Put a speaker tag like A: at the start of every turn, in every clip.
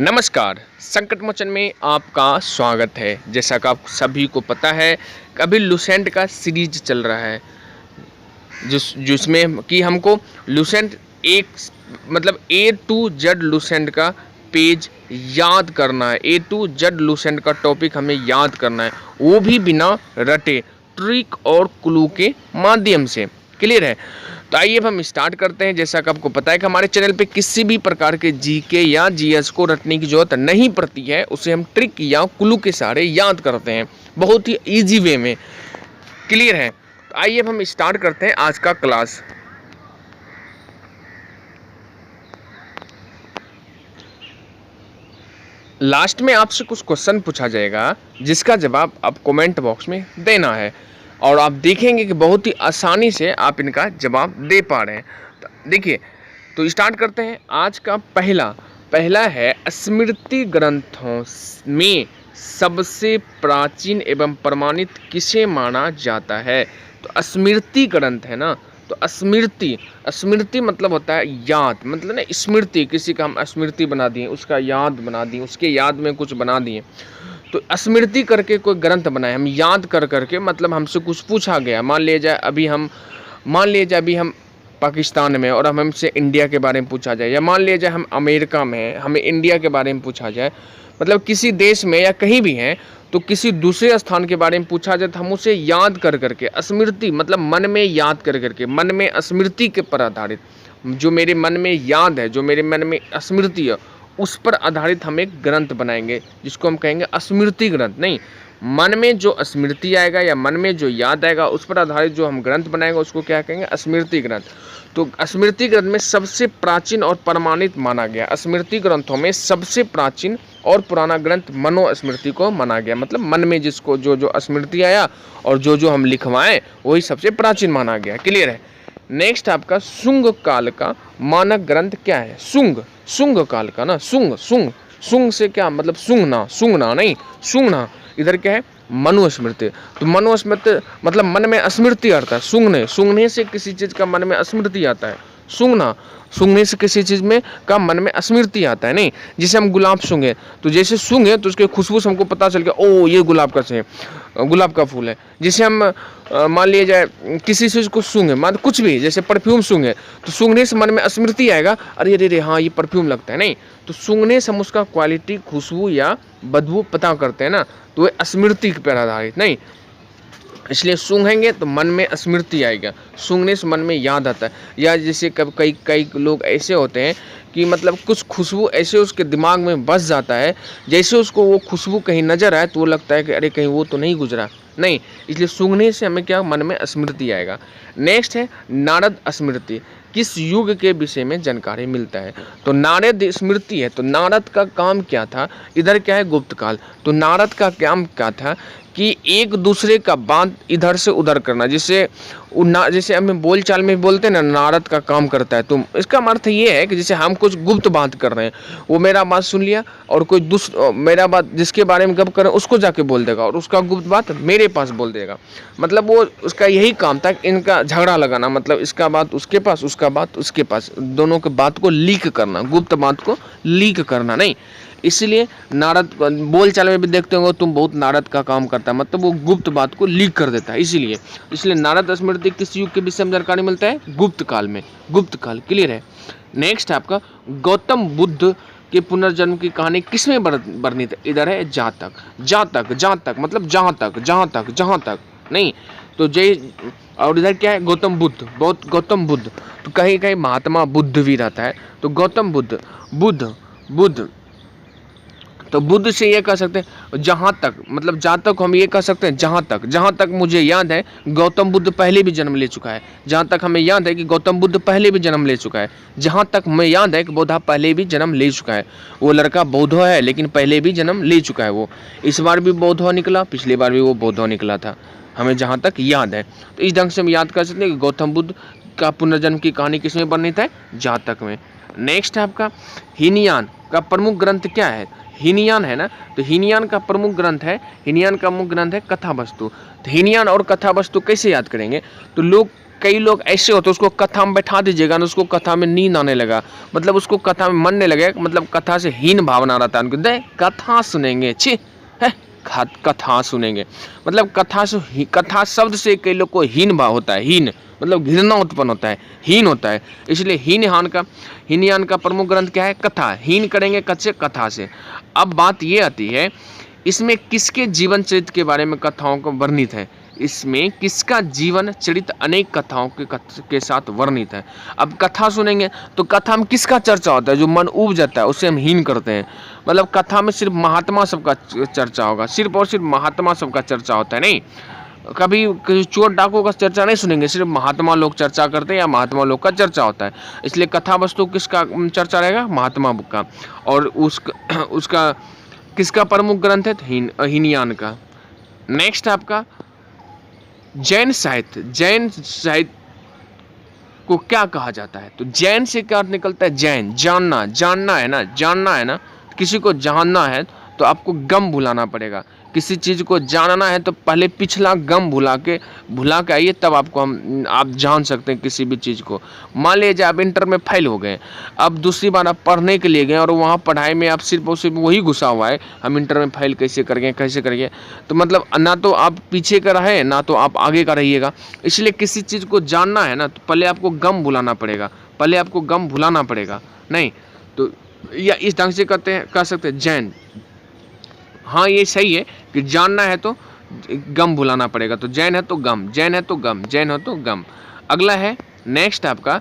A: नमस्कार। संकट मोचन में आपका स्वागत है। जैसा कि आप सभी को पता है कि अभी लुसेंट का सीरीज चल रहा है जिसमें कि हमको लुसेंट एक ए टू जेड लुसेंट का पेज याद करना है। ए टू जेड लुसेंट का टॉपिक हमें याद करना है, वो भी बिना रटे, ट्रिक और क्लू के माध्यम से। क्लियर है? तो आइए अब हम स्टार्ट करते हैं। जैसा कि आपको पता है कि हमारे चैनल पे किसी भी प्रकार के जीके या जीएस को रटने की जरूरत नहीं पड़ती है, उसे हम ट्रिक या क्लू के सहारे याद करते हैं बहुत ही इजी वे में। क्लियर है? तो आइए अब हम स्टार्ट करते हैं आज का क्लास। लास्ट में आपसे कुछ क्वेश्चन पूछा जाएगा जिसका जवाब आप कमेंट बॉक्स में देना है और आप देखेंगे कि बहुत ही आसानी से आप इनका जवाब दे पा रहे हैं। तो देखिए, तो स्टार्ट करते हैं। आज का पहला है, स्मृति ग्रंथों में सबसे प्राचीन एवं प्रमाणित किसे माना जाता है? तो स्मृति ग्रंथ है ना, तो स्मृति मतलब होता है याद, मतलब ना स्मृति, किसी का हम स्मृति बना दिए, उसका याद बना दिए, उसके याद में कुछ बना दिए। तो स्मृति करके कोई ग्रंथ बनाए, हम याद कर करके, मतलब हमसे कुछ पूछा गया, मान लीजिए अभी हम पाकिस्तान में और हमसे इंडिया के बारे में पूछा जाए, या मान लीजिए हम अमेरिका में हैं, हमें इंडिया के बारे में पूछा जाए, मतलब किसी देश में या कहीं भी हैं, तो किसी दूसरे स्थान के बारे में पूछा जाए तो हम उसे याद कर करके, स्मृति मतलब मन में याद कर करके, मन में स्मृति के पर आधारित, जो मेरे मन में याद है, जो मेरे मन में स्मृति है, उस पर आधारित हम एक ग्रंथ बनाएंगे जिसको हम कहेंगे स्मृति ग्रंथ। नहीं, मन में जो स्मृति आएगा या मन में जो याद आएगा उस पर आधारित जो हम ग्रंथ बनाएंगे उसको क्या कहेंगे? स्मृति ग्रंथ। तो स्मृति ग्रंथ में सबसे प्राचीन और प्रमाणित माना गया, स्मृति ग्रंथों में सबसे प्राचीन और पुराना ग्रंथ मनुस्मृति को माना गया, मतलब मन में जिसको जो जो स्मृति आया और जो जो हम लिखवाएं वही सबसे प्राचीन माना गया। क्लियर है? नेक्स्ट आपका शुंग काल का मानक ग्रंथ क्या है? शुंग काल का ना, शुंग से क्या मतलब? सूंघना नहीं, सूंघना। इधर क्या है? मनुस्मृति। तो मनुस्मृति मतलब मन में स्मृति आता है, सूंघने से किसी चीज का मन में स्मृति आता है। सूंघने से किसी चीज में का मन में स्मृति आता है। नहीं, जैसे हम गुलाब सूंघे, तो जैसे सूंघे तो उसके खुशबू से हमको पता चल गया, ओ ये गुलाब का फूल है। जैसे हम मान लिया जाए किसी चीज को सूंघे, मान कुछ भी, जैसे परफ्यूम सूंघे, तो सूंघने से मन में स्मृति आएगा, अरे अरे हाँ ये परफ्यूम लगता है। नहीं, तो सूंघने से हम उसका क्वालिटी, खुशबू या बदबू पता करते हैं ना, तो वह स्मृति पर आधारित। नहीं, इसलिए सूंघेंगे तो मन में स्मृति आएगा, सूंघने से मन में याद आता है। या जैसे कई लोग ऐसे होते हैं कि मतलब कुछ खुशबू ऐसे उसके दिमाग में बस जाता है, जैसे उसको वो खुशबू कहीं नजर आए तो वो लगता है कि अरे कहीं वो तो नहीं गुजरा। नहीं, इसलिए सूंघने से हमें क्या मन में स्मृति आएगा। नेक्स्ट है नारद स्मृति, किस युग के विषय में जानकारी मिलता है? तो नारद स्मृति है, तो नारद का काम क्या था? इधर क्या है? गुप्त काल। तो नारद का काम क्या था कि एक दूसरे का बात इधर से उधर करना, जैसे हमें बोल चाल में बोलते हैं ना, नारद का काम करता है। तो इसका अर्थ ये है कि जैसे हम कुछ गुप्त बात कर रहे हैं, वो मेरा बात सुन लिया और कोई मेरा बात जिसके बारे में गप कर रहे हैं उसको जाके बोल देगा और उसका गुप्त बात मेरे पास बोल देगा। मतलब वो उसका यही काम था, इनका झगड़ा लगाना, मतलब इसका बात उसके पास, उसका बात उसके पास, दोनों के बात को लीक करना, गुप्त बात को लीक करना। नहीं, इसलिए नारद बोल चाल में भी देखते होंगे तुम, बहुत नारद का काम करता है, मतलब वो गुप्त बात को लीक कर देता है। इसलिए नारद स्मृति किस युग के विषय में जानकारी मिलता है? गुप्त काल में, गुप्त काल। क्लियर है? नेक्स्ट आपका गौतम बुद्ध के पुनर्जन्म की कहानी किसमें वर्णित है? इधर है जातक मतलब जहां तक नहीं, तो जय। और इधर क्या है? गौतम बुद्ध। तो कहीं कहीं महात्मा बुद्ध भी रहता है, तो गौतम बुद्ध तो बुद्ध से ये कह सकते हैं जहाँ तक, मतलब जहाँ तक हम ये कह सकते हैं जहाँ तक मुझे याद है गौतम बुद्ध पहले भी जन्म ले चुका है। जहाँ तक हमें याद है कि गौतम बुद्ध पहले भी जन्म ले चुका है। जहाँ तक हमें याद है कि बौद्धा पहले भी जन्म ले चुका है। वो लड़का बौद्धा है लेकिन पहले भी जन्म ले चुका है। वो इस बार भी बौद्धा निकला, पिछली बार भी वो बौद्धा निकला था, हमें जहाँ तक याद है। तो इस ढंग से हम याद कर सकते हैं कि गौतम बुद्ध का पुनर्जन्म की कहानी किसमें वर्णित है? जातक में। नेक्स्ट है आपका हीनयान का प्रमुख ग्रंथ क्या है? हीनयान है ना, तो हीनयान का प्रमुख ग्रंथ है कथा वस्तु। तो हीनयान और कथा वस्तु कैसे याद करेंगे? तो लोग कई लोग ऐसे होते हैं, उसको कथा में बैठा दीजिएगा ना, उसको कथा में नींद आने लगा, मतलब उसको कथा में मन नहीं लगे, मतलब कथा से हीन भावना रहता है उनको, दे कथा सुनेंगे, छी है कथा सुनेंगे, मतलब कथा शब्द से कई लोग को हीन भाव होता है, हीन मतलब घृणा उत्पन्न होता है, हीन होता है। इसलिए हीनयान का प्रमुख ग्रंथ क्या है? कथा। हीन करेंगे कच्चे कथा से। अब बात ये आती है, इसमें किसके जीवन चरित्र के बारे में कथाओं को वर्णित है? इसमें किसका जीवन चरित्र अनेक कथाओं के साथ वर्णित है। अब कथा सुनेंगे तो कथा में किसका चर्चा होता है? जो मन उब जाता है उसे हम हीन करते हैं। मतलब कथा में सिर्फ महात्मा सबका चर्चा होगा, सिर्फ और सिर्फ महात्मा सबका चर्चा होता है, नहीं कभी चोर डाकू का चर्चा नहीं सुनेंगे, सिर्फ महात्मा लोग चर्चा करते हैं या महात्मा लोग का चर्चा होता है। इसलिए कथा वस्तु किसका चर्चा रहेगा? महात्मा का। और उसका किसका प्रमुख ग्रंथ है? हीनयान का। नेक्स्ट आपका जैन साहित्य। जैन साहित्य को क्या कहा जाता है? तो जैन से क्या निकलता है? जैन जानना, जानना है ना, किसी को जानना है तो आपको गम भुलाना पड़ेगा। किसी चीज़ को जानना है तो पहले पिछला गम भुला के आइए, तब आप जान सकते हैं किसी भी चीज़ को। मान लीजिए आप इंटर में फेल हो गए, अब दूसरी बार आप पढ़ने के लिए गए और वहाँ पढ़ाई में आप सिर्फ और सिर्फ वही घुसा हुआ है, हम इंटर में फेल कैसे करेंगे, तो मतलब ना तो आप पीछे का रहे ना तो आप आगे का रहिएगा। इसलिए किसी चीज़ को जानना है ना तो पहले आपको गम भुलाना पड़ेगा, नहीं तो या इस ढंग से कह सकते हैं जैन। हाँ ये सही है कि जानना है तो गम भुलाना पड़ेगा, तो जैन है तो गम। अगला है नेक्स्ट आपका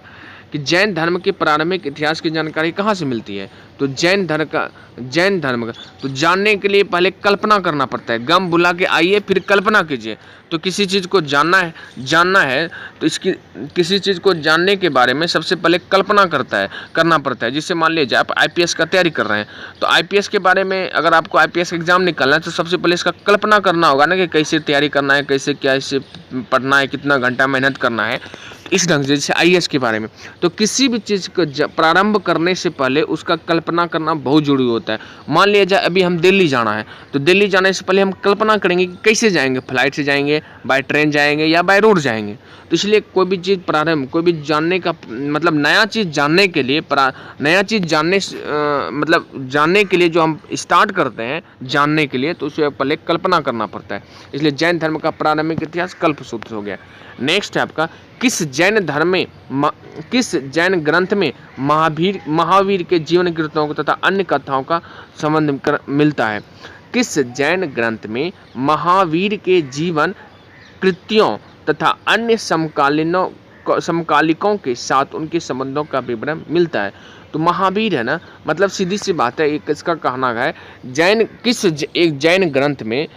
A: कि जैन धर्म के प्रारंभिक इतिहास की जानकारी कहाँ से मिलती है? तो जैन धर्म का तो जानने के लिए पहले कल्पना करना पड़ता है। गम भुला के आइए फिर कल्पना कीजिए। तो किसी चीज़ को जानना है तो इसकी किसी चीज़ को जानने के बारे में सबसे पहले कल्पना करना पड़ता है। जिससे मान लीजिए आप आईपीएस का तैयारी कर रहे हैं, तो आईपीएस के बारे में अगर आपको आईपीएस एग्जाम निकालना है तो सबसे पहले इसका कल्पना करना होगा ना कि कैसे तैयारी करना है, कैसे क्या इससे पढ़ना है, कितना घंटा मेहनत करना है, इस ढंग से। जैसे आईएएस के बारे में, तो किसी भी चीज़ को प्रारंभ करने से पहले उसका कल्पना करना बहुत जरूरी होता है। मान लिया जाए अभी हम दिल्ली जाना है, तो दिल्ली जाने से पहले हम कल्पना करेंगे कि कैसे जाएंगे, फ्लाइट से जाएंगे, बाय ट्रेन जाएंगे या बाय रोड जाएंगे। तो इसलिए कोई भी चीज़ कोई भी जानने का मतलब नया चीज़ जानने के लिए जानने के लिए जो हम स्टार्ट करते हैं जानने के लिए, तो उसे पहले कल्पना करना पड़ता है। इसलिए जैन धर्म का प्रारंभिक इतिहास कल्पसूत्र हो गया। नेक्स्ट है आपका किस जैन ग्रंथ में महावीर के जीवन कृत्यों को तथा अन्य कथाओं का संबंध मिलता है? किस जैन ग्रंथ में महावीर के जीवन कृत्यों तथा अन्य समकालिकों के साथ उनके संबंधों का विवरण मिलता है? तो महावीर है ना, मतलब सीधी सी बात है, एक इसका कहना है एक जैन ग्रंथ में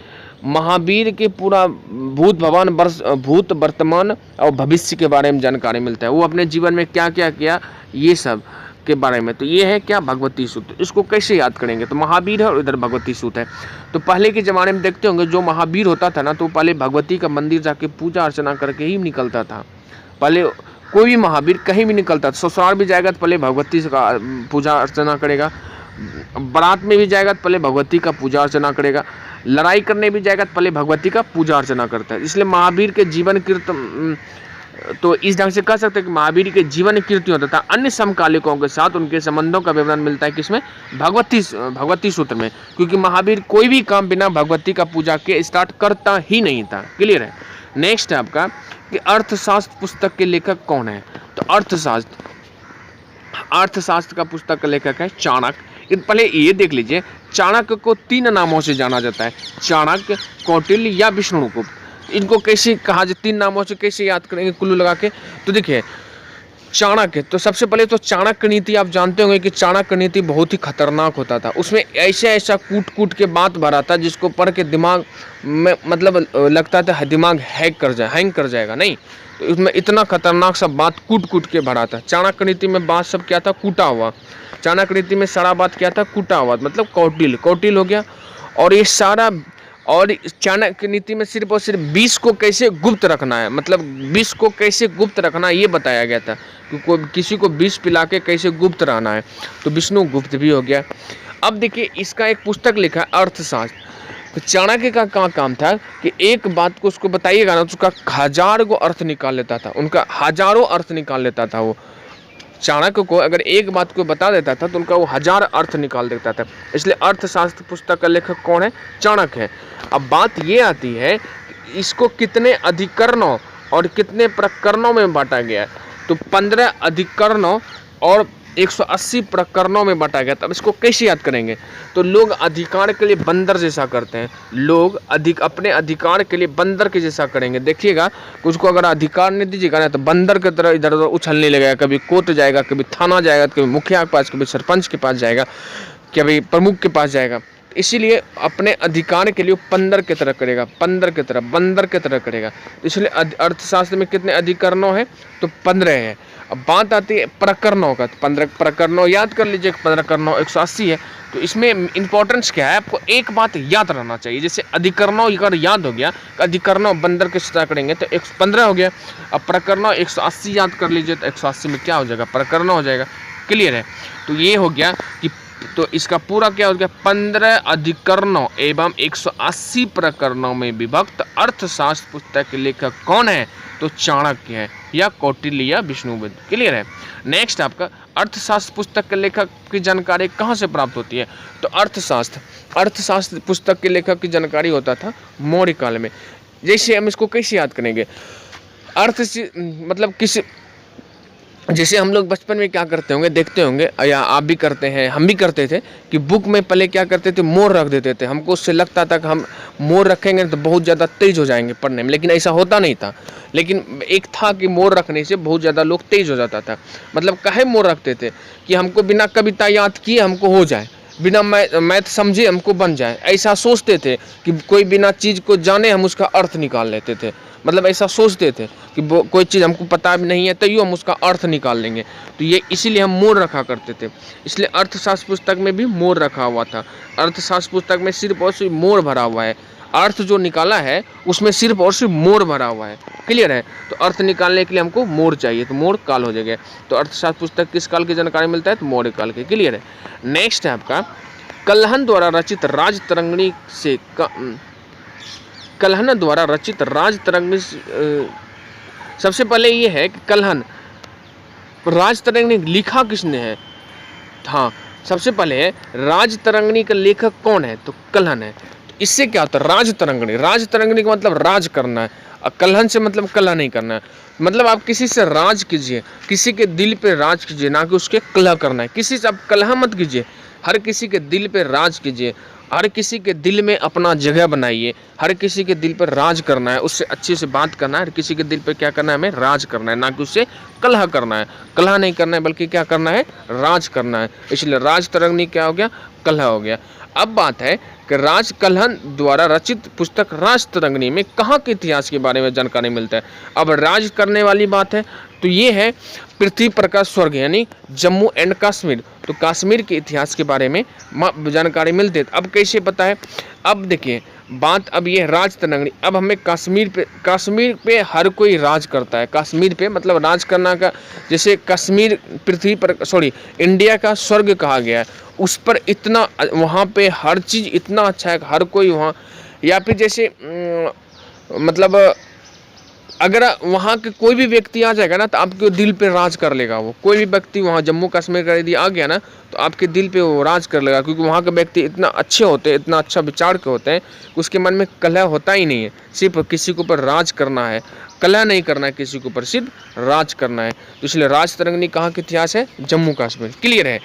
A: महावीर के पूरा भूत वर्तमान और भविष्य के बारे में जानकारी मिलता है। वो अपने जीवन में क्या क्या किया ये सब के बारे में। तो ये है क्या? भगवती सूत्र। इसको कैसे याद करेंगे? तो महावीर है और इधर भगवती सूत्र है। तो पहले के ज़माने में देखते होंगे जो महावीर होता था ना, तो पहले भगवती का मंदिर जाके पूजा अर्चना करके ही निकलता था। पहले कोई भी महावीर कहीं भी निकलता था, ससुराल भी जाएगा तो पहले भगवती का पूजा अर्चना करेगा, बारात में भी जाएगा तो पहले भगवती का पूजा अर्चना करेगा, लड़ाई करने भी जाएगा तो पहले भगवती का पूजा अर्चना करता है। इसलिए महावीर के जीवन कीर्तन, तो इस ढंग से कह सकते हैं कि महावीर के जीवन कीर्तियों तथा अन्य समकालिकों के साथ उनके संबंधों का विवरण मिलता है किसमें? भगवती सूत्र में। क्योंकि महावीर कोई भी काम बिना भगवती का पूजा के स्टार्ट करता ही नहीं था। क्लियर है? नेक्स्ट है आपका कि अर्थशास्त्र पुस्तक के लेखक कौन है? तो अर्थशास्त्र का पुस्तक का लेखक है चाणक्य। पहले ये देख लीजिए, चाणक्य को 3 नामों से जाना जाता है, चाणक्य, कौटिल्य या विष्णुगुप्त। इनको कैसे कहा जाए, 3 नामों से कैसे याद करेंगे कुल्लू लगा के? तो देखिए चाणक्य, तो सबसे पहले तो चाणक्य नीति आप जानते होंगे कि चाणक्य नीति बहुत ही खतरनाक होता था। उसमें ऐसा कूट के बात भरा था जिसको पढ़ के दिमाग में मतलब लगता था दिमाग हैंग कर जाएगा, नहीं तो उसमें इतना खतरनाक सब बात कूट के भरा था। चाणक्य नीति में बात सब क्या था? कूटा हुआ। चाणक्य नीति में सारा बात क्या था? कूटा हुआ, मतलब कौटिल्य हो गया। और ये सारा, और चाणक्य नीति में सिर्फ और सिर्फ विष को कैसे गुप्त रखना है, मतलब विष को कैसे गुप्त रखना है ये बताया गया था कि किसी को विष पिला के कैसे गुप्त रहना है। तो विष्णु गुप्त भी हो गया। अब देखिए इसका एक पुस्तक लिखा है अर्थशास्त्र। तो चाणक्य का क्या काम था कि एक बात को उसको बताइएगा ना तो उसका हजार को अर्थ निकाल लेता था, उनका हजारों अर्थ निकाल लेता था वो। चाणक्य को अगर एक बात को बता देता था तो उनका वो हजार अर्थ निकाल देता था। इसलिए अर्थशास्त्र पुस्तक का लेखक कौन है? चाणक्य है। अब बात ये आती है कि इसको कितने अधिकरणों और कितने प्रकरणों में बांटा गया है? तो 15 अधिकरणों और 180 प्रकरणों में बांटा गया। तब इसको कैसे याद करेंगे? तो लोग अधिकार के लिए बंदर जैसा करते हैं, लोग अपने अधिकार के लिए बंदर के जैसा करेंगे। देखिएगा कुछ को अगर अधिकार नहीं दीजिएगा ना तो बंदर की तरह इधर उधर उछलने लगेगा, कभी कोर्ट जाएगा, कभी थाना जाएगा, कभी मुखिया के पास, कभी सरपंच के पास जाएगा, कभी प्रमुख के पास जाएगा। इसीलिए अपने अधिकार के लिए बंदर की तरह करेगा, बंदर की तरह करेगा। तो इसलिए अर्थशास्त्र में कितने अधिकरणों हैं? तो 15 है। अब बात आती है प्रकरणों का, तो 15 प्रकरणों याद कर लीजिए, 15 प्रकरणों 180 है। तो इसमें इंपॉर्टेंस क्या है? आपको एक बात याद रहना चाहिए, जैसे अधिकरणों अगर याद हो गया, अधिकरणों बंदर के तरह करेंगे तो 115 हो गया। अब प्रकरणों 180 याद कर लीजिए तो 180 में क्या हो जाएगा? प्रकरणों हो जाएगा। क्लियर है? तो ये हो गया कि तो इसका पूरा क्या हो गया? 15 अधिकरणों एवं 180 प्रकरणों में विभक्त अर्थशास्त्र पुस्तक के लेखक कौन है? तो चाणक्य है या कौटिल्य या विष्णुबुद्ध। क्लियर है? नेक्स्ट आपका अर्थशास्त्र पुस्तक के लेखक की जानकारी कहाँ से प्राप्त होती है? तो अर्थशास्त्र पुस्तक के लेखक की जानकारी होता था मौर्य काल में। जैसे हम इसको कैसे याद करेंगे? अर्थ से मतलब किसी, जैसे हम लोग बचपन में क्या करते होंगे, देखते होंगे या आप भी करते हैं, हम भी करते थे कि बुक में पहले क्या करते थे? मोर रख देते थे। हमको उससे लगता था कि हम मोर रखेंगे तो बहुत ज़्यादा तेज हो जाएंगे पढ़ने में, लेकिन ऐसा होता नहीं था। लेकिन एक था कि मोर रखने से बहुत ज़्यादा लोग तेज हो जाता था। मतलब काहे मोर रखते थे? कि हमको बिना कविता याद किए हमको हो जाए, बिना मैथ समझे हमको बन जाए। ऐसा सोचते थे कि कोई बिना चीज़ को जाने हम उसका अर्थ निकाल लेते थे। मतलब ऐसा सोचते थे कि कोई चीज़ हमको पता भी नहीं है तो यूँ हम उसका अर्थ निकाल लेंगे। तो ये इसीलिए हम मोर रखा करते थे। इसलिए अर्थशास्त्र पुस्तक में भी मोर रखा हुआ था। अर्थशास्त्र पुस्तक में सिर्फ और सिर्फ मोर भरा हुआ है। अर्थ जो निकाला है उसमें सिर्फ और सिर्फ मोर भरा हुआ है। क्लियर है? तो अर्थ निकालने के लिए हमको मोर चाहिए, तो मोर काल हो जाएगा। तो अर्थशास्त्र पुस्तक किस काल की जानकारी मिलता है? तो मौर्य काल की। क्लियर है? नेक्स्ट है आपका कल्हन द्वारा रचित राजतरंगिणी से कल्हन द्वारा रचित राजतरंगिणी। सबसे पहले ये है कि कल्हन राजतरंगिणी लिखा किसने है? हाँ, सबसे पहले है राजतरंगिणी का लेखक कौन है? तो कल्हन है। तो इससे क्या होता है? राजतरंगिणी, राजतरंगिणी का मतलब राज करना है, और कल्हन से मतलब कलह नहीं करना है। मतलब आप किसी से राज कीजिए, किसी के दिल पे राज कीजिए, ना कि उसके कलह करना है। किसी से आप कलह मत कीजिए, हर किसी के दिल पे राज कीजिए, हर किसी के दिल में अपना जगह बनाइए, हर किसी के दिल पर राज करना है, उससे अच्छे से बात करना है, हर किसी के दिल पे क्या करना है? हमें राज करना है, ना कि उससे कलह करना है। कलह नहीं करना है बल्कि क्या करना है? राज करना है। इसलिए राजतरंगिणी क्या हो गया? कलह हो गया। अब बात है कि राज कल्हन द्वारा रचित पुस्तक राजतरंगिणी में कहाँ के इतिहास के बारे में जानकारी मिलता है? अब राज करने वाली बात है तो ये है पृथ्वी पर का स्वर्ग यानी जम्मू एंड कश्मीर। तो कश्मीर के इतिहास के बारे में जानकारी मिलती है। अब कैसे पता है? अब देखिए बात अब ये राजतरंगिणी। अब हमें कश्मीर पे हर कोई राज करता है। कश्मीर पे मतलब राज करना का, जैसे कश्मीर पृथ्वी पर इंडिया का स्वर्ग कहा गया है, उस पर इतना वहाँ पे हर चीज़ इतना अच्छा है, हर कोई वहाँ, या फिर जैसे मतलब अगर वहाँ के कोई भी व्यक्ति आ जाएगा ना तो आपके दिल पे राज कर लेगा। वो कोई भी व्यक्ति वहाँ जम्मू कश्मीर का यदि आ गया ना तो आपके दिल पे वो राज कर लेगा, क्योंकि वहाँ के व्यक्ति इतना अच्छे होते हैं, इतना अच्छा विचार के होते हैं कि उसके मन में कलह होता ही नहीं है। सिर्फ किसी के ऊपर राज करना है, कलह नहीं करना है, किसी के ऊपर सिर्फ राज करना है। तो इसलिए राजतरंगिणी कहाँ का इतिहास है? जम्मू कश्मीर। क्लियर है?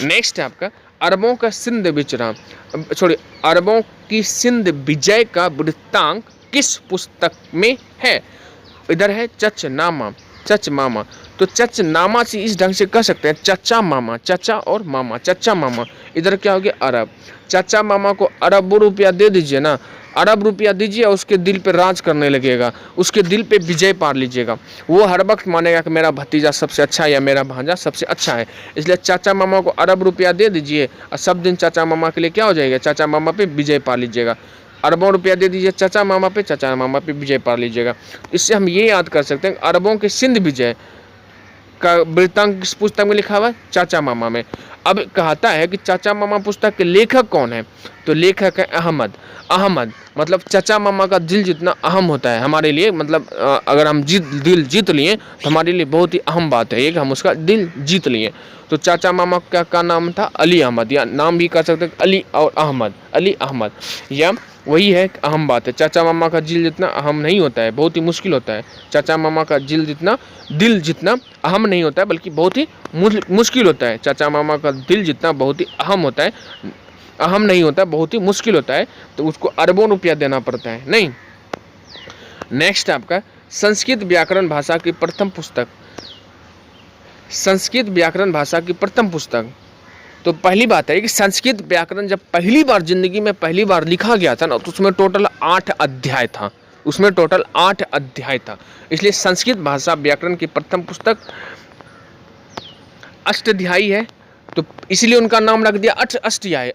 A: नेक्स्ट है आपका अरबों का सिंध विचरण, अरबों की सिंध विजय का वृत्तांत किस पुस्तक में है? इधर है चचनामा, चचमामा। तो चचनामा से इस ढंग से कह सकते हैं चचा मामा, चचा और मामा, चचा मामा। इधर क्या हो गया? अरब। चचा मामा को अरब रुपया दे दीजिए ना, अरब रुपया दीजिए, उसके दिल पे राज करने लगेगा, उसके दिल पे विजय पा लीजिएगा। वो हर वक्त मानेगा कि मेरा भतीजा सबसे अच्छा है या मेरा भांजा सबसे अच्छा है। इसलिए चाचा मामा को अरब रुपया दे दीजिए और सब दिन चाचा मामा के लिए क्या हो जाएगा? चाचा मामा पे विजय पा लीजिएगा। अरबों रुपया दे दीजिए चाचा मामा पे, चाचा मामा पे विजय पा लीजिएगा। इससे हम ये याद कर सकते हैं अरबों के सिंध विजय का वृत्तांत किस पुस्तक में लिखा हुआ है? चाचा मामा में। अब कहता है कि चाचा मामा पुस्तक के लेखक कौन है, तो लेखक है अहमद। अहमद मतलब चाचा मामा का दिल जितना अहम होता है हमारे लिए, मतलब अगर हम दिल जीत लिए तो हमारे लिए बहुत ही अहम बात है, एक हम उसका दिल जीत लिए। तो चाचा मामा का नाम था अली अहमद, या नाम भी कह सकते हैं अली और अहमद, अली अहमद, या वही है अहम बात है। चाचा मामा का दिल जितना अहम नहीं होता है, बहुत ही मुश्किल होता है। चाचा मामा का दिल जितना अहम नहीं होता है, बल्कि बहुत ही मुश्किल होता है। चाचा मामा का दिल जितना बहुत ही अहम होता है, अहम नहीं होता, बहुत ही मुश्किल होता है, तो उसको अरबों रुपया देना पड़ता है नहीं। नेक्स्ट आपका संस्कृत व्याकरण भाषा की प्रथम पुस्तक, संस्कृत व्याकरण भाषा की प्रथम पुस्तक। तो पहली बात है कि संस्कृत व्याकरण जब पहली बार जिंदगी में पहली बार लिखा गया था ना, तो उसमें टोटल 8 अध्याय था, उसमें टोटल 8 अध्याय था। इसलिए संस्कृत भाषा व्याकरण की प्रथम पुस्तक अष्टाध्यायी है, तो इसलिए उनका नाम रख दिया अष्टाध्यायी,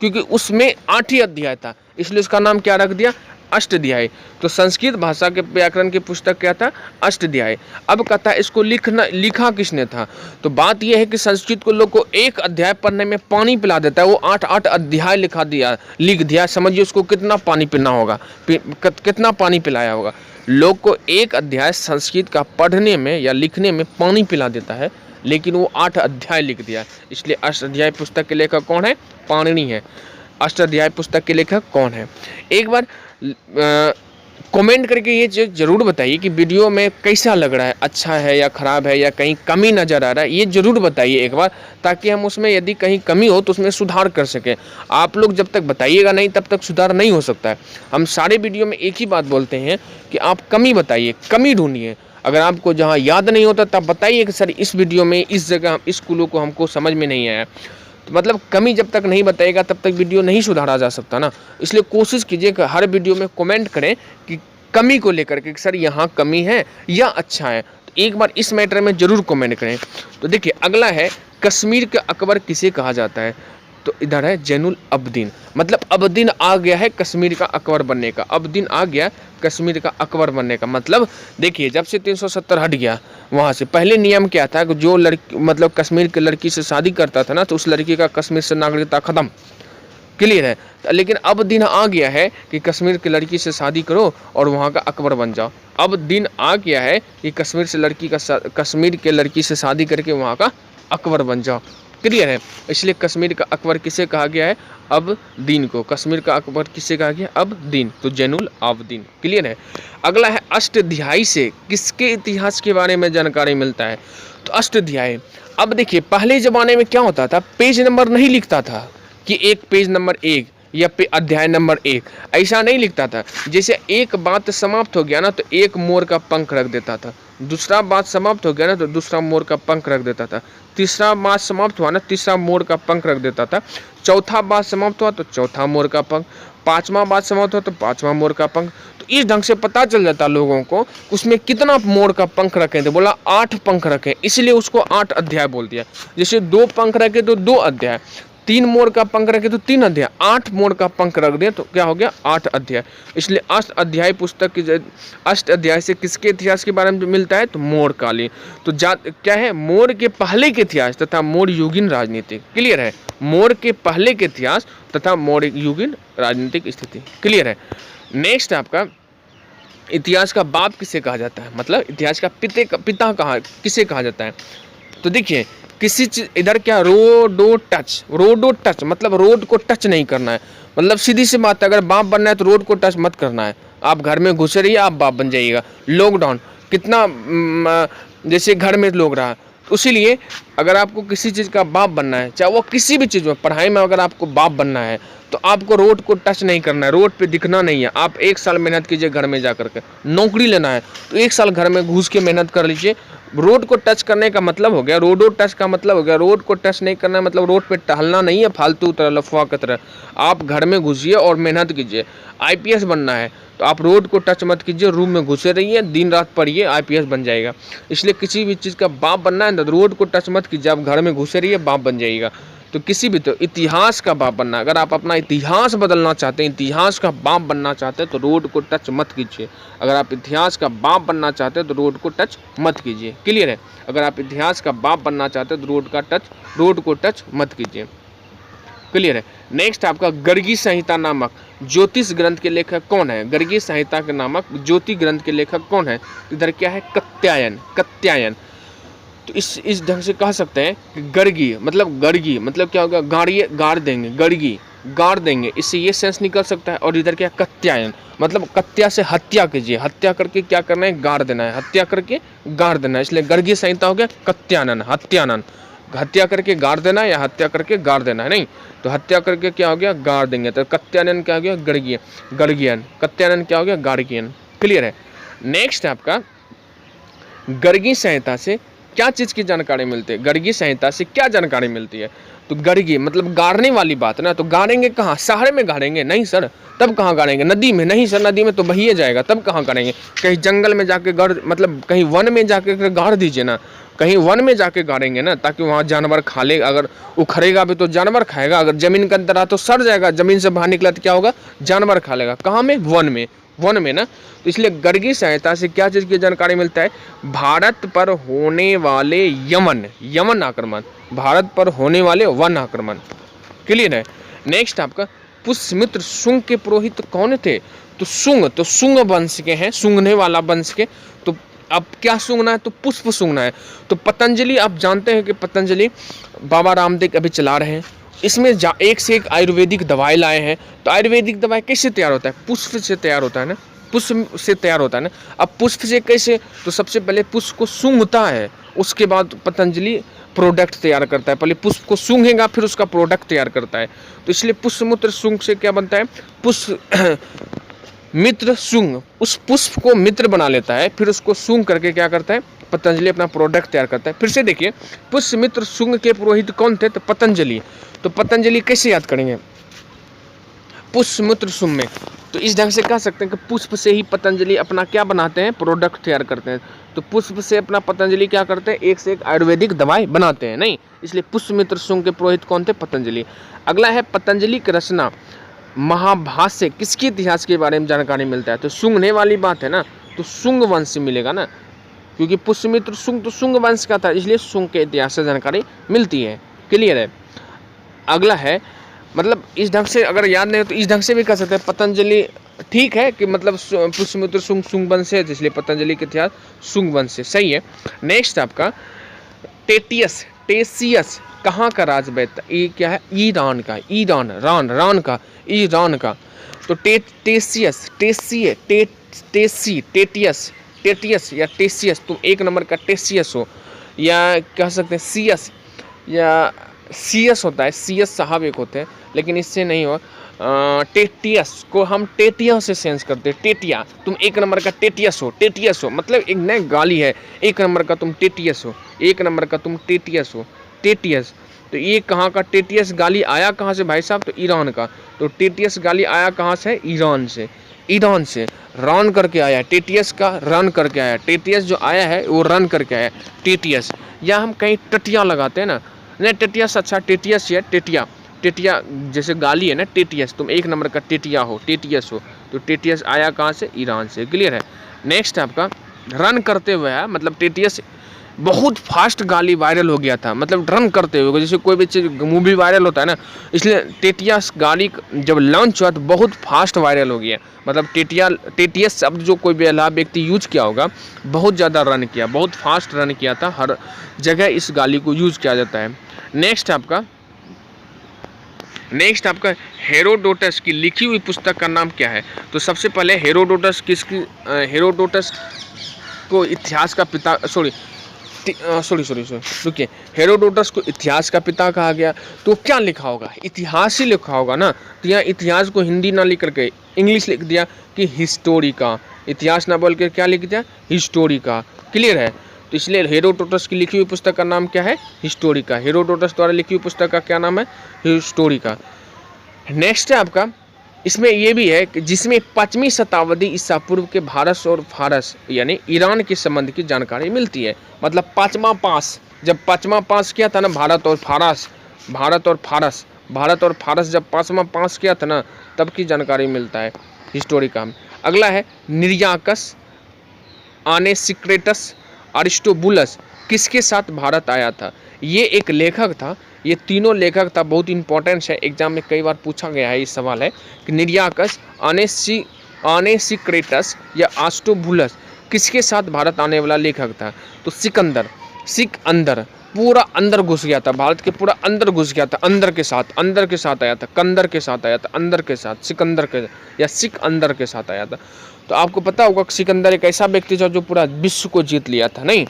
A: क्योंकि उसमें 8 ही अध्याय था, इसलिए उसका नाम क्या रख दिया, अष्टाध्यायी। तो संस्कृत भाषा के व्याकरण की पुस्तक क्या था, अष्टाध्यायी। अब कहता है इसको लिखा किसने था, तो बात यह है कि संस्कृत को लोग को एक अध्याय पढ़ने में पानी पिला देता है, वो 8 अध्याय लिख दिया। समझिए उसको कितना पानी पीना होगा, कितना पानी पिलाया होगा। लोग को एक अध्याय संस्कृत का पढ़ने में या लिखने में पानी पिला देता है, लेकिन वो 8 अध्याय लिख दिया। इसलिए अष्टाध्यायी पुस्तक के लेखक कौन है, पाणिनि है। अष्टाध्यायी पुस्तक के लेखक कौन है, एक बार कमेंट करके ये चीज़ जरूर बताइए कि वीडियो में कैसा लग रहा है, अच्छा है या ख़राब है या कहीं कमी नज़र आ रहा है, ये ज़रूर बताइए एक बार, ताकि हम उसमें यदि कहीं कमी हो तो उसमें सुधार कर सकें। आप लोग जब तक बताइएगा नहीं तब तक सुधार नहीं हो सकता है। हम सारे वीडियो में एक ही बात बोलते हैं कि आप कमी बताइए, कमी ढूंढिए। अगर आपको जहाँ याद नहीं होता तब बताइए कि सर इस वीडियो में इस जगह इस क्लू को हमको समझ में नहीं आया। तो मतलब कमी जब तक नहीं बताएगा तब तक वीडियो नहीं सुधारा जा सकता ना। इसलिए कोशिश कीजिए कि हर वीडियो में कमेंट करें कि कमी को लेकर के, सर यहाँ कमी है या अच्छा है, तो एक बार इस मैटर में ज़रूर कमेंट करें। तो देखिए अगला है कश्मीर के अकबर किसे कहा जाता है, तो इधर है जैनुल अब्दीन। मतलब अब दिन आ गया है कश्मीर का अकबर बनने का, अब दिन आ गया कश्मीर का अकबर बनने का। मतलब देखिए जब से 370 हट गया वहाँ से, पहले नियम क्या था कि जो लड़की मतलब कश्मीर की लड़की से शादी करता था ना, तो उस लड़की का कश्मीर से नागरिकता खत्म, क्लियर है। लेकिन अब दिन आ गया है कि कश्मीर की लड़की से शादी करो और वहाँ का अकबर बन जाओ। अब दिन आ गया है कि कश्मीर के लड़की से शादी करके वहाँ का अकबर बन जाओ, क्लियर है। इसलिए कश्मीर का अकबर किसे कहा गया है, अब दीन को। कश्मीर का अकबर किसे कहा गया, अब दीन, तो जैनुल आबदीन, क्लियर है। अगला है अष्टाध्यायी से किसके इतिहास के बारे में जानकारी मिलता है, तो अष्टाध्यायी। अब देखिए पहले ज़माने में क्या होता था, पेज नंबर नहीं लिखता था कि एक पेज नंबर 1 या अध्याय नंबर 1, ऐसा नहीं लिखता था। जैसे एक बात समाप्त हो गया ना तो एक मोर का पंख रख देता था, दूसरा बात समाप्त हो गया ना तो दूसरा मोर का पंख रख देता था, तीसरा बात समाप्त हुआ ना तीसरा मोर का पंख रख देता था, चौथा बात समाप्त हुआ तो चौथा मोर का पंख, पांचवा बात समाप्त हुआ तो पांचवा मोर का पंख। तो इस ढंग से पता चल जाता लोगों को उसमें कितना मोर का पंख रखे थे, बोला 8 पंख रखे, इसलिए उसको 8 अध्याय बोल दिया। जैसे 2 पंख रखे तो 2 अध्याय, 3 मोर का पंख रखे तो 3 अध्याय, 8 मोर का पंख रख दिया तो क्या हो गया, 8 अध्याय। इसलिए अष्टाध्यायी पुस्तक की अष्टाध्याय से किसके इतिहास के बारे में मिलता है, तो मोर कालीन। तो क्या है, मोर के पहले के इतिहास तथा मोर युगीन राजनीति, क्लियर है। मोर के पहले के इतिहास तथा मोर युगीन राजनीतिक स्थिति, क्लियर है। नेक्स्ट आपका इतिहास का बाप किसे कहा जाता है, मतलब इतिहास का पिता किसे कहा जाता है। तो देखिए किसी चीज इधर क्या, रोडो टच मतलब रोड को टच नहीं करना है। मतलब सीधी सी बात है, अगर बाप बनना है तो रोड को टच मत करना है। आप घर में घुसे रहिए, आप बाप बन जाइएगा। लॉकडाउन कितना जैसे घर में लोग रहा, तो इसीलिए अगर आपको किसी चीज़ का बाप बनना है, चाहे वो किसी भी चीज़ में, पढ़ाई में अगर आपको बाप बनना है तो आपको रोड को टच नहीं करना है, रोड पे दिखना नहीं है। आप 1 साल मेहनत कीजिए घर में जा करके। नौकरी लेना है तो 1 साल घर में घुस के मेहनत कर लीजिए। रोड को टच करने का मतलब हो गया, रोडो टच का मतलब हो गया, रोड को टच नहीं करना मतलब रोड पे टहलना नहीं है फालतू तरह लफवा की तरह। आप घर में घुसिए और मेहनत कीजिए। IPS बनना है तो आप रोड को टच मत कीजिए, रूम में घुसे रहिए, दिन रात पढ़िए, IPS बन जाएगा। इसलिए किसी भी चीज़ का बाप बनना है तो रोड को टच मत कीजिए, आप घर में घुसे रहिए, बाप बन जाइएगा। तो किसी भी तो इतिहास का बाप बनना, अगर आप अपना इतिहास बदलना चाहते हैं, इतिहास का बाप बनना चाहते हैं तो रोड को टच मत कीजिए। अगर आप इतिहास का बाप बनना चाहते हैं तो रोड को टच मत कीजिए। क्लियर है? अगर आप इतिहास का बाप बनना चाहते हैं तो रोड को टच मत कीजिए। क्लियर है? नेक्स्ट आपका गर्गी संहिता नामक ज्योतिष ग्रंथ के लेखक कौन है? गर्गी संहिता के नामक ज्योति ग्रंथ के लेखक कौन है? इधर क्या है? कत्यायन। तो इस ढंग से कह सकते हैं कि गर्गी मतलब क्या होगा? गाड़ देंगे, इससे ये सेंस निकल सकता है। और इधर क्या? कत्यायन मतलब कत्या से हत्या कीजिए, हत्या करके क्या करना है? गाड़ देना है, हत्या करके गाड़ देना है। इसलिए गर्गी संहिता हो गया कत्यानन, हत्यानन, हत्या करके गाड़ देना या हत्या करके गाड़ देना है, नहीं तो हत्या करके क्या हो गया? गाड़ देंगे। तो कत्यानन क्या हो गया? गर्गियन। कत्यानन क्या हो गया? गार्गियन। क्लियर है? नेक्स्ट आपका गर्गी संहिता से क्या चीज़ की जानकारी मिलती है? गर्गी संहिता से क्या जानकारी मिलती है? तो गर्गी मतलब गाड़ने वाली बात ना। तो गाड़ेंगे कहाँ? शहर में गाड़ेंगे? नहीं सर, तब कहाँ गाड़ेंगे? नदी में? नहीं सर, नदी में तो बहिए जाएगा, तब कहाँ गाड़ेंगे? कहीं जंगल में जाके मतलब कहीं वन में जाके गाड़ दीजिए ना, कहीं वन में जाके गाड़ेंगे ना, ताकि वहाँ जानवर खा ले। अगर उखड़ेगा भी तो जानवर खाएगा, अगर जमीन के अंदर आ तो सड़ जाएगा, जमीन से बाहर निकला तो क्या होगा? जानवर खा लेगा। कहाँ में? वन में ना। तो इसलिए गर्गी संहिता से क्या चीज़ की जानकारी मिलता है? भारत पर होने वाले यमन आक्रमण, भारत पर होने वाले वन आक्रमण। क्लियर है? नेक्स्ट आपका पुष्यमित्र शुंग के पुरोहित कौन थे? तो शुंग वंश के हैं, सूंघने वाला वंश के। तो अब क्या सूंघना है? तो पुष्प सूंघना है। तो पतंजलि, आप जानते हैं कि पतंजलि बाबा रामदेव अभी चला रहे हैं, इसमें एक से एक आयुर्वेदिक दवाई लाए हैं। तो आयुर्वेदिक दवाई कैसे तैयार होता है? पुष्प से तैयार होता है ना, पुष्प से तैयार होता है ना। अब पुष्प से कैसे? तो सबसे पहले पुष्प को सूंघता है, उसके बाद पतंजलि प्रोडक्ट तैयार करता है। पहले पुष्प को सूंघेगा, फिर उसका प्रोडक्ट तैयार करता है। तो इसलिए पुष्पमित्र शुंग से क्या बनता है? पुष्प मित्र शुंग उस पुष्प को मित्र बना लेता है, फिर उसको सूंघ करके क्या करता है? पतंजलि अपना प्रोडक्ट तैयार करता है। फिर से देखिए, पुष्यमित्र शुंग के पुरोहित कौन थे? तो पतंजलि। तो पतंजलि कैसे याद करेंगे? पुष्यमित्र शुंग में। तो इस ढंग से कह सकते हैं कि पुष्प से ही पतंजलि अपना क्या बनाते हैं? प्रोडक्ट तैयार करते हैं। तो पुष्प से अपना पतंजलि क्या करते हैं? एक से एक आयुर्वेदिक दवाई बनाते हैं, नहीं। इसलिए पुष्यमित्र शुंग के पुरोहित कौन थे? पतंजलि। अगला है पतंजलि की रचना महाभाष्य किसके इतिहास के बारे में जानकारी मिलता है? तो सूंघने वाली बात है ना, तो शुंग वंश से मिलेगा ना, क्योंकि पुष्यमित्र शुंग तो शुंग वंश का था, इसलिए शुंग के इतिहास से जानकारी मिलती है। क्लियर है? अगला है मतलब इस ढंग से अगर याद नहीं हो तो इस ढंग से भी कह सकते हैं पतंजलि। ठीक है कि मतलब पुष्यमित्र शुंग वंश है, इसलिए पतंजलि के इतिहास शुंग वंश से। सही है। नेक्स्ट आपका टेसियस कहाँ का राजवैद्य? ये क्या है? ईरान का, ईरान का। तो टेटियस या टेसियस, तुम एक नंबर का टेसियस हो, या कह सकते हैं सीएस या सीएस होता है, सीएस साहब एक होते हैं, लेकिन इससे नहीं हो। टेटियस को हम टेटिया से सेंस करते हैं। टेटिया, तुम एक नंबर का टेटियस हो मतलब एक नई गाली है। एक नंबर का तुम टेटियस हो, टेटियस। तो ये कहाँ का टेटियस गाली आया कहाँ से भाई साहब? तो ईरान का। तो टेटियस गाली आया कहाँ से? ईरान से रन करके आया। टेटियस का रन करके आया। टेटियस जो आया है वो रन करके आया टेटियस। या हम कहीं टटिया लगाते हैं ना, नहीं टेटियस, अच्छा टेटियस है, टेटिया जैसे गाली है ना, टेटियस, तुम एक नंबर का टेटियस हो। तो टेटियस आया कहाँ से? ईरान से। क्लियर है? नेक्स्ट आपका रन करते हुए है, मतलब टेटियस बहुत फास्ट गाली वायरल हो गया था, मतलब रन करते हुए, जैसे कोई भी चीज़ मूवी वायरल होता है ना, इसलिए टेटियस गाली जब लॉन्च हुआ तो बहुत फास्ट वायरल हो गया। मतलब टेटियस शब्द जो कोई भी व्यक्ति यूज किया होगा, बहुत ज़्यादा रन किया, बहुत फास्ट रन किया था, हर जगह इस गाली को यूज किया जाता है। नेक्स्ट आपका हेरोडोटस की लिखी हुई पुस्तक का नाम क्या है? तो सबसे पहले हेरोडोटस को इतिहास का पिता रुकिए, हेरोडोटस को इतिहास का पिता कहा गया। तो क्या लिखा होगा? इतिहास ही लिखा होगा ना। तो यहाँ इतिहास को हिंदी ना लिख करके इंग्लिश लिख दिया कि हिस्टोरिका, इतिहास ना बोल के क्या लिख दिया? हिस्टोरिका। क्लियर है? तो इसलिए हेरोडोटस की लिखी हुई पुस्तक का नाम क्या है? हिस्टोरिका। हेरोडोटस द्वारा लिखी हुई पुस्तक का क्या नाम है? हिस्टोरिका। नेक्स्ट है आपका, इसमें यह भी है कि जिसमें 5वीं शताब्दी ईसा पूर्व के भारत और फारस यानी ईरान के संबंध की जानकारी मिलती है। मतलब 5वां पास, जब 5वां पास किया था ना भारत और फारस, भारत और फारस जब पासमा पास किया था ना, तब की जानकारी मिलता है हिस्टोरी का। अगला है निरियाकस, आनेसिक्रेटस, अरिस्टोबुलस, किसके साथ भारत आया था? ये एक लेखक था, ये तीनों लेखक था, बहुत इंपॉर्टेंट है, एग्जाम में कई बार पूछा गया है। ये सवाल है कि निरियाकस, आनेसिक्रेटस या अरिस्टोबुलस किसके साथ भारत आने वाला लेखक था? तो सिकंदर पूरा अंदर घुस गया था, भारत के पूरा अंदर घुस गया था, अंदर के साथ आया था, कंदर के साथ आया था, अंदर के साथ, सिकंदर के साथ आया था। तो आपको पता होगा कि सिकंदर एक ऐसा व्यक्ति था जो पूरा विश्व को जीत लिया था, नहीं?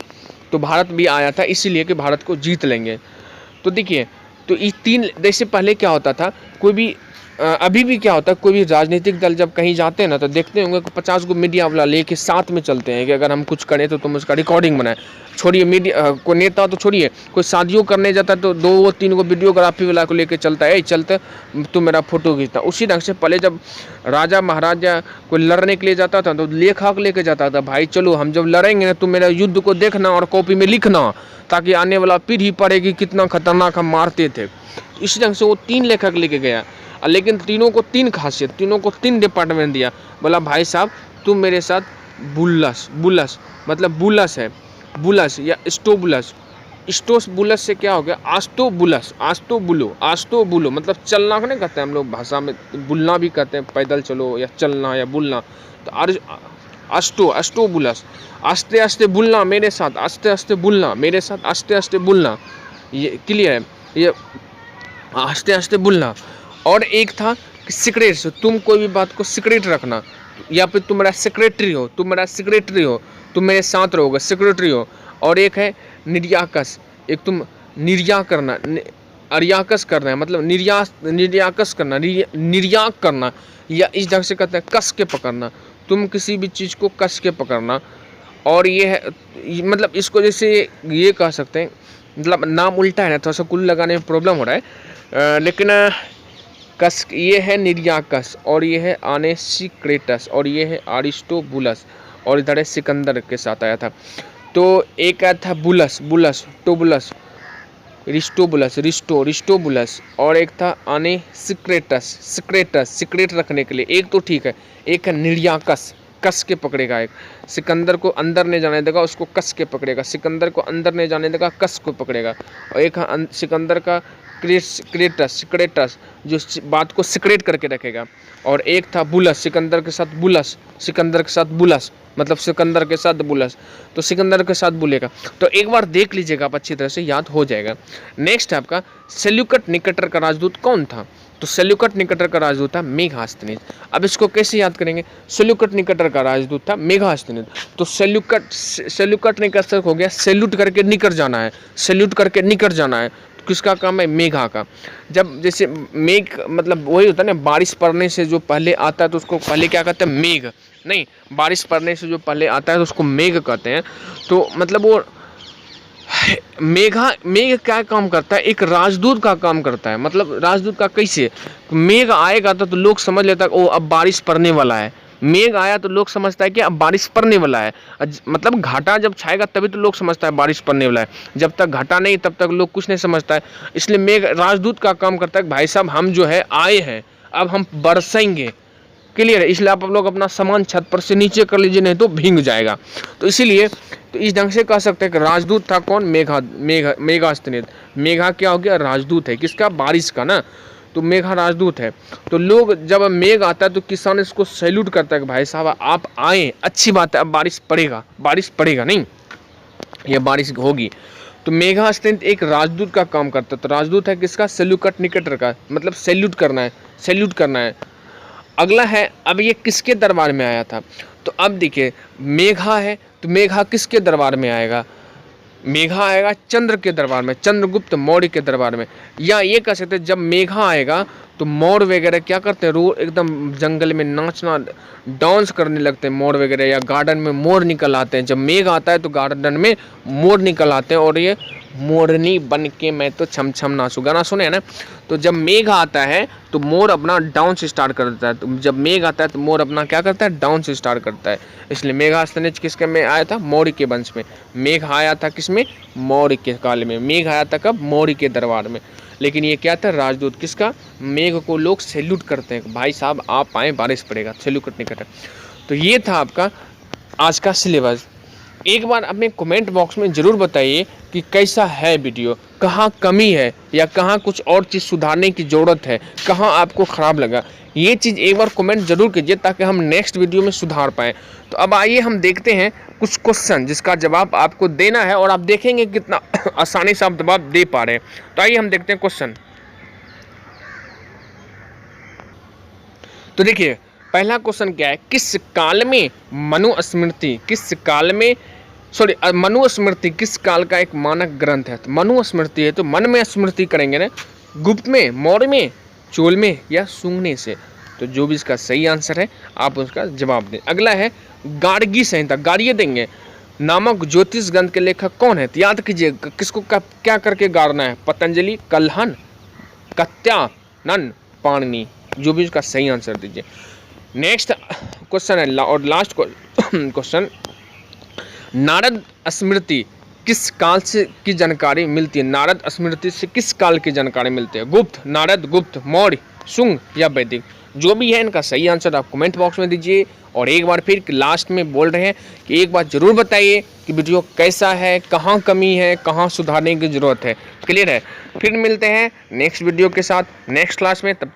A: तो भारत भी आया था इसीलिए कि भारत को जीत लेंगे। तो देखिए, तो ये तीन, जैसे पहले क्या होता था, कोई भी अभी भी क्या होता है, कोई भी राजनीतिक दल जब कहीं जाते हैं ना, तो देखते होंगे कि 50 गो मीडिया वाला लेके साथ में चलते हैं कि अगर हम कुछ करें तो तुम उसका रिकॉर्डिंग बनाए। छोड़िए मीडिया को, नेता तो छोड़िए, कोई शादियों करने जाता है तो 2-3 गो वीडियोग्राफी वाला को लेके चलता है, चलते तुम मेरा फोटो खींचता। उसी ढंग से पहले जब राजा महाराजा कोई लड़ने के लिए जाता था तो लेखक लेके जाता था, भाई चलो हम जब लड़ेंगे ना, तुम मेरा युद्ध को देखना और कॉपी में लिखना, ताकि आने वाला पीढ़ी पढ़ेगी कितना खतरनाक हम मारते थे। इसी ढंग से वो 3 लेखक लेके गया, लेकिन तीनों को 3 खासियत, तीनों को 3 डिपार्टमेंट दिया। बोला भाई साहब तुम मेरे साथ बुलस मतलब बुलस है, बुलस या स्टोबुलस, स्टोबुलस से क्या हो गया आस्टोबुलस, आस्टोबुलो मतलब चलना नहीं कहते हैं हम लोग भाषा में, बुलना भी कहते हैं, पैदल चलो या चलना या बुलना। तो अष्टोबुलस, आस्ते आस्ते बुलना मेरे साथ, आस्ते आस्ते बुलना मेरे साथ, आस्ते आस्ते बुलना, ये क्लियर है, ये आस्ते आस्ते बुलना। और एक था सीक्रेट, से तुम कोई भी बात को सीक्रेट रखना, या फिर तुम मेरा सेक्रेटरी हो, तुम मेरे साथ रहोगे, सेक्रेटरी हो। और एक है निर्याकस, एक तुम निर्याक करना, अर्याकस करना है, मतलब निर्याकस करना, निर्याक करना, या इस ढंग से कहते हैं कस के पकड़ना, तुम किसी भी चीज़ को कस के पकड़ना। और ये है, मतलब इसको जैसे ये कह सकते हैं, मतलब नाम उल्टा है ना, थोड़ा सा कुल लगाने में प्रॉब्लम हो रहा है, लेकिन कस ये है निर्याकस, और ये है आनेसिक्रेटस, और ये है अरिस्टोबुलस, और इधर है सिकंदर के साथ आया था। तो एक आया था टोबुलस, रिस्टोबुलस, और एक था आनेसिक्रेटस, सीक्रेट रखने के लिए। एक तो ठीक है, एक है निर्याकस, कस के पकड़ेगा, एक सिकंदर को अंदर नहीं जाने देगा, उसको कस के पकड़ेगा, सिकंदर को अंदर नहीं जाने देगा, कस को पकड़ेगा। और एक है सिकंदर का सिक्रेटस जो बात को सिक्रेट करके रखेगा। और एक था बुलस, सिकंदर के साथ बुलस मतलब सिकंदर के साथ बुलस, तो सिकंदर के साथ बुलेगा। तो एक बार देख लीजिएगा, आप अच्छी तरह से याद हो जाएगा। नेक्स्ट है आपका सेल्यूकट निकटर का राजदूत कौन था? तो सेल्यूकट निकटर का राजदूत था मेघास्तनीद। अब इसको कैसे याद करेंगे? सेल्यूकट निकटर का राजदूत था मेघास्तनीद। तो सेल्यूकट निकटर हो गया, सैल्यूट करके निकट जाना है, किसका काम है? मेघा का। जब जैसे मेघ मतलब वही होता है ना, बारिश पड़ने से जो पहले आता है तो उसको पहले क्या कहते हैं? मेघ। नहीं, बारिश पड़ने से जो पहले आता है तो उसको मेघ कहते हैं। तो मतलब वो मेघ क्या काम करता है? एक राजदूत का काम करता है। मतलब राजदूत का कैसे? मेघ आएगा तो लोग समझ लेता है ओ अब बारिश पड़ने वाला है। मेघ आया तो लोग समझता है कि अब बारिश पड़ने वाला है। मतलब घाटा जब छाएगा तभी तो लोग समझता है बारिश पड़ने वाला है। जब तक घाटा नहीं तब तक लोग कुछ नहीं समझता है। इसलिए मेघ राजदूत का काम करता है, भाई साहब हम जो है आए हैं, अब हम बरसेंगे। क्लियर है? इसलिए आप लोग अपना सामान छत पर से नीचे कर लीजिए, नहीं तो भीग जाएगा। तो इसीलिए तो इस ढंग से कह सकते हैं कि राजदूत था कौन? मेघास्तनीद। मेघा क्या हो गया? राजदूत है। किसका? बारिश का ना। तो मेघा राजदूत है। तो लोग जब मेघ आता है तो किसान इसको सैल्यूट करता है कि भाई साहब आप आए, अच्छी बात है, अब बारिश पड़ेगा नहीं, ये बारिश होगी। तो मेघास्तनीद एक राजदूत का काम करता है। तो राजदूत है किसका? सेल्यूकट निकटर का, मतलब सैल्यूट करना है। अगला है, अब ये किसके दरबार में आया था? तो अब देखिए मेघा है, तो मेघा किसके दरबार में आएगा? मेघा आएगा चंद्र के दरबार में, चंद्रगुप्त मौर्य के दरबार में। या ये कह सकते हैं जब मेघा आएगा तो मौर्य वगैरह क्या करते हैं? रोज एकदम जंगल में नाचना, डांस करने लगते हैं मौर्य वगैरह, या गार्डन में मोर निकल आते हैं। जब मेघ आता है तो गार्डन में मोर निकल आते हैं और ये मोरनी बन के मैं तो छम छम नाचूं, गाना सुने हैं ना। तो जब मेघ आता है तो मोर अपना डाउन से स्टार्ट कर देता है, तो जब मेघ आता है तो मोर अपना क्या करता है, डाउन से स्टार्ट करता है। इसलिए मेघास्तनिज किसके में आया था, मौर्य के वंश में। मेघ आया था किसमें, मौर्य के काल में। मेघ आया था कब, मौर्य के दरबार में। लेकिन ये क्या था, राजदूत किसका, मेघ को लोग सैल्यूट करते हैं, भाई साहब आप आए बारिश पड़ेगा, सैल्यूट नहीं करते। तो ये था आपका आज का सिलेबस। एक बार अपने कमेंट बॉक्स में ज़रूर बताइए कि कैसा है वीडियो, कहाँ कमी है या कहाँ कुछ और चीज़ सुधारने की ज़रूरत है, कहाँ आपको ख़राब लगा। ये चीज़ एक बार कमेंट ज़रूर कीजिए ताकि हम नेक्स्ट वीडियो में सुधार पाएँ। तो अब आइए हम देखते हैं कुछ क्वेश्चन जिसका जवाब आपको देना है और आप देखेंगे कितना आसानी से आप जवाब दे पा रहे हैं। तो आइए हम देखते हैं क्वेश्चन। तो देखिए पहला क्वेश्चन क्या है, किस काल में मनुस्मृति, किस काल में मनुस्मृति किस काल का एक मानक ग्रंथ है। तो मनुस्मृति है तो मन में स्मृति करेंगे ना, गुप्त में, मौर्य में, चोल में या सुंगने से। तो जो भी इसका सही आंसर है आप उसका जवाब दें। अगला है गार्गी संहिता, गाड़िए देंगे नामक ज्योतिष ग्रंथ के लेखक कौन है। तो याद कीजिए किसको क्या करके गाड़ना है, पतंजलि, कल्हन, कात्यायन, पाणिनि। जो भी इसका सही आंसर दीजिए। नेक्स्ट क्वेश्चन है और लास्ट क्वेश्चन, नारद स्मृति किस काल से की जानकारी मिलती है। नारद स्मृति से किस काल की जानकारी मिलती है, गुप्त, नारद गुप्त, मौर्य, शुंग या वैदिक। जो भी है इनका सही आंसर आप कमेंट बॉक्स में दीजिए। और एक बार फिर लास्ट में बोल रहे हैं कि एक बार जरूर बताइए कि वीडियो कैसा है, कहाँ कमी है, कहाँ सुधारने की जरूरत है। क्लियर है। फिर मिलते हैं नेक्स्ट वीडियो के साथ नेक्स्ट क्लास में, तब तक